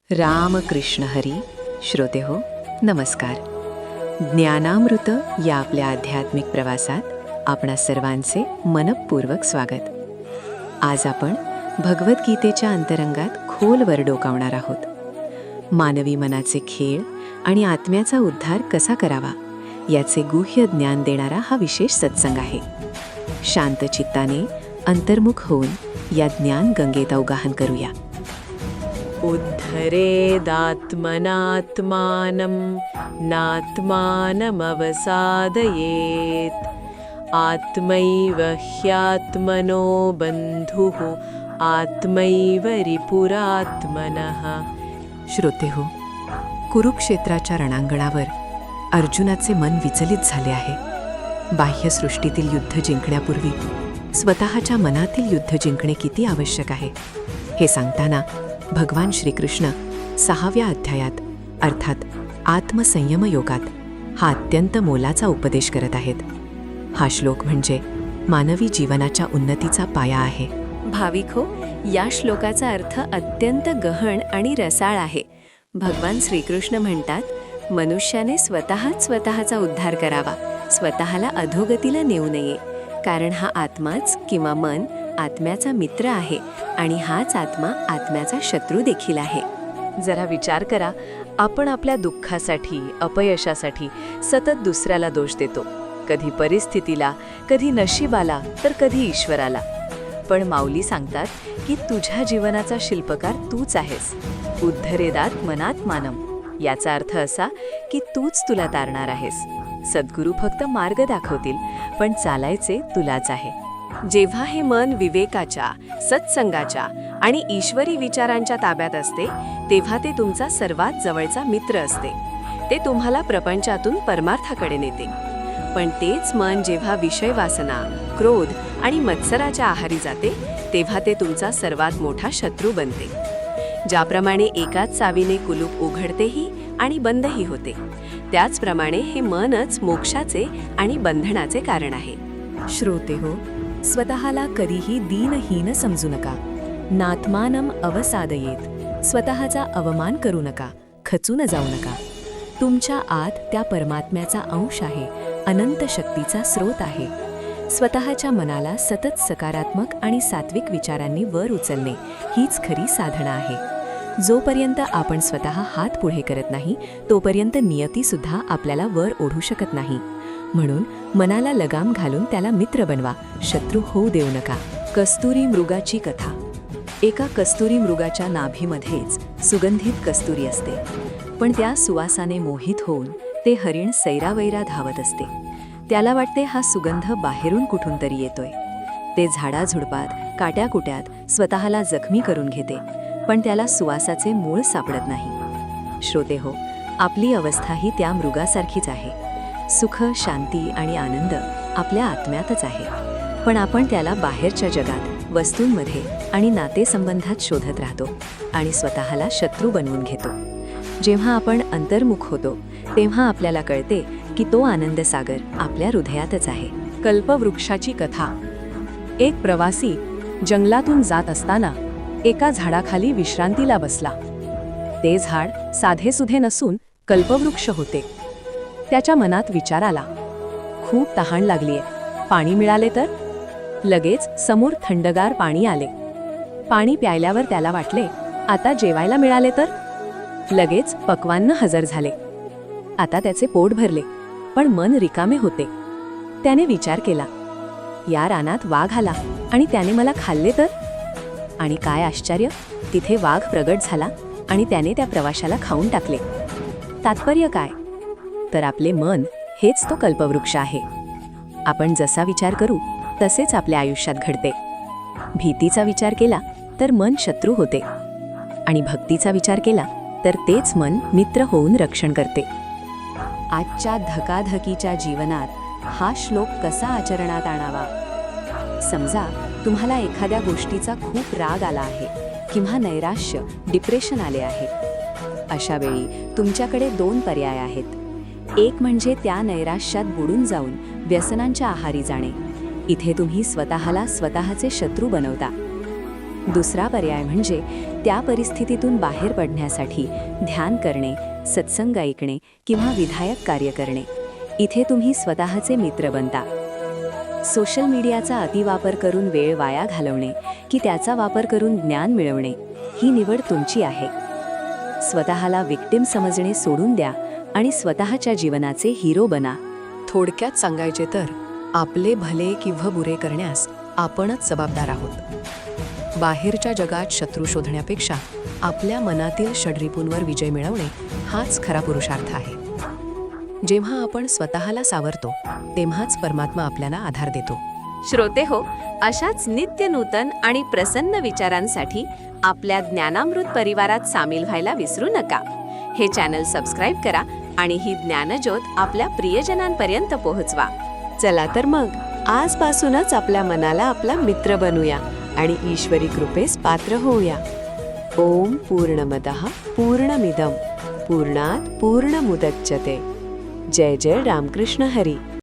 रामकृष्ण हरी श्रोते हो नमस्कार. ज्ञानामृत या आपल्या आध्यात्मिक प्रवासात आपणा सर्वांचे मनपूर्वक स्वागत. आज आपण भगवद्गीतेच्या अंतरंगात खोलवर डोकावणार आहोत. मानवी मनाचे खेळ आणि आत्म्याचा उद्धार कसा करावा याचे गुह्य ज्ञान देणारा हा विशेष सत्संग आहे. शांत चित्ताने अंतर्मुख होऊन या ज्ञान गंगेत अवगाहन करूया. उद्धरेदात्मनात्मानं नात्मानमवसादयेत् आत्मैव ह्यात्मनो बन्धुः आत्मैव रिपुरात्मनः. श्रोते हो, कुरुक्षेत्राच्या रणांगणावर अर्जुनाचे मन विचलित झाले आहे. बाह्यसृष्टीतील युद्ध जिंकण्यापूर्वी स्वतःच्या मनातील युद्ध जिंकणे किती आवश्यक आहे हे सांगताना भगवान श्रीकृष्ण 6व्या अध्यायात अर्थात आत्मसंयम योगात हा अत्यंत मोलाचा उपदेश करत आहेत. हा श्लोक म्हणजे मानवी जीवनाच्या उन्नतीचा पाया आहे. भाविक हो, या श्लोकाचा अर्थ अत्यंत गहन आणि रसाळ आहे. भगवान श्रीकृष्ण म्हणतात, मनुष्याने स्वतःचा उद्धार करावा, स्वतःला अधोगतीला नेऊ नये, कारण हा आत्माच किंवा मन आत्म्याचा मित्र आहे आणि हाच आत्मा आत्म्याचा शत्रू देखील आहे. जरा विचार करा, आपण आपल्या दुःखासाठी अपयशासाठी सतत दुसऱ्याला दोष देतो. कधी परिस्थितीला, कधी नशिबाला, तर कधी ईश्वराला. पण माऊली सांगतात की तुझ्या जीवनाचा शिल्पकार तूच आहेस. उद्धरेदात्मनात्मानं याचा अर्थ असा की तूच तुला तारणार आहेस. सद्गुरू फक्त मार्ग दाखवतील, पण चालायचे तुलाच आहे. जेव्हा हे मन विवेकाच्या, सत्संगाच्या आणि ईश्वरी विचारांच्या ताब्यात असते, तेव्हा ते तुमचा सर्वात जवळचा मित्र असते. ते तुम्हाला प्रपंचातून परमार्थाकडे नेते. पण तेच मन जेव्हा विषय वासना, क्रोध आणि मत्सराच्या आहारी जाते, तेव्हा ते तुमचा सर्वात मोठा शत्रू बनते. ज्याप्रमाणे एकाच चावीने कुलूप उघडतेही आणि बंदही होते, त्याचप्रमाणे हे मनच मोक्षाचे आणि बंधनाचे कारण आहे. श्रोते हो, स्वतःला कधीही दीनहीन समजू नका. नात्मानम अवसादयेत, स्वतःचा अवमान करू नका, खचून जाऊ नका. तुमच्या आत त्या परमात्म्याचा अंश आहे, अनंत शक्तीचा स्रोत आहे. स्वतःच्या मनाला सतत सकारात्मक आणि सात्विक विचारांनी वर उचलणे हीच खरी साधना आहे. जोपर्यंत आपण स्वतः हात पुढे करत नाही, तोपर्यंत नियतीसुद्धा आपल्याला वर ओढू शकत नाही. म्हणून मनाला लगाम घालून त्याला मित्र बनवा, शत्रू होऊ देऊ नका. कस्तुरी मृगाची कथा. एका कस्तुरी मृगाच्या नाभीमध्येच सुगंधित कस्तुरी असते. पण त्या सुवासाने मोहित होऊन ते हरिण सैरावैरा धावत असते. त्याला वाटते हा सुगंध बाहेरून कुठून तरी येतोय. ते झाडाझुडपात, काट्याकुट्यात स्वतःला जखमी करून घेते, पण त्याला सुवासाचे मूळ सापडत नाही. श्रोते हो, आपली अवस्थाही त्या मृगासारखीच आहे. सुख, शांती आणि आनंद आपल्या आत्म्यातच आहे, पण आपण त्याला बाहेरच्या जगात, वस्तूंमध्ये आणि नातेसंबंधात शोधत राहतो आणि स्वतःला शत्रू बनवून घेतो. जेव्हा आपण अंतर्मुख होतो, तेव्हा आपल्याला कळते की तो आनंद सागर आपल्या हृदयातच आहे. कल्पवृक्षाची कथा. एक प्रवासी जंगलातून जात असताना एका झाडाखाली विश्रांतीला बसला. ते झाड साधेसुधे नसून कल्पवृक्ष होते. त्याच्या मनात विचार आला, खूप तहान लागलीये, पाणी मिळाले तर? लगेच समोर थंडगार पाणी आले. पाणी प्यायल्यावर त्याला वाटले, आता जेवायला मिळाले तर? लगेच पक्वान्न हजर झाले. आता त्याचे पोट भरले, पण मन रिकामे होते. त्याने विचार केला, या रानात वाघ आला आणि त्याने मला खाल्ले तर? आणि काय आश्चर्य, तिथे वाघ प्रगट झाला आणि त्याने त्या प्रवाशाला खाऊन टाकले. तात्पर्य काय? तर आपले मन हेच तो कल्पवृक्ष आहे. आपण जसा विचार करू तसेच आपल्या आयुष्यात घडते. भीतीचा विचार केला तर मन शत्रू होते, आणि भक्तीचा विचार केला तर तेच मन मित्र होऊन रक्षण करते. आजच्या धकाधकीच्या जीवनात हा श्लोक कसा आचरणात आणावा? समजा तुम्हाला एखाद्या गोष्टीचा खूप राग आला आहे किंवा नैराश्य, डिप्रेशन आले आहे. अशा वेळी तुमच्याकडे 2 पर्याय आहेत. एक म्हणजे त्या नैराश्यात बुडून जाऊन व्यसनांच्या आहारी जाणे. इथे तुम्ही स्वतःला स्वतःचे शत्रू बनवता. दुसरा पर्याय म्हणजे त्या परिस्थितीतून बाहेर पडण्यासाठी ध्यान करणे, सत्संग ऐकणे किंवा विधायक कार्य करणे. इथे तुम्ही स्वतःचे मित्र बनता. सोशल मीडियाचा अतिवापर करून वेळ वाया घालवणे की त्याचा वापर करून ज्ञान मिळवणे ही निवड तुमची आहे. स्वतःला विक्टिम समजणे सोडून द्या आणि स्वतःच्या जीवनाचे हिरो बना. थोडक्यात सांगायचे तर आपले भले किंवा बुरे करण्यास आपणच जबाबदार आहोत. बाहेरच्या जगात शत्रू शोधण्यापेक्षा आपल्या मनातील षड्रिपूंवर विजय मिळवणे हाच खरा पुरुषार्थ आहे. जेव्हा आपण स्वतःला सावरतो तेव्हाच परमात्मा आपल्याला आधार देतो. श्रोते हो, अशाच नित्य नूतन आणि प्रसन्न विचारांसाठी आपल्या ज्ञानामृत परिवारात सामील व्हायला विसरू नका. हे चॅनल सबस्क्राईब करा आणि ही ज्ञानज्योत आपल्या प्रियजनांपर्यंत पोहोचवा. चला तर मग आजपासूनच आपल्या मनाला आपला मित्र बनूया आणि ईश्वरी कृपेस पात्र होऊया. ओम पूर्णमदः पूर्णमिदं पूर्णात् पूर्णमुदच्यते. जय जय रामकृष्ण हरी.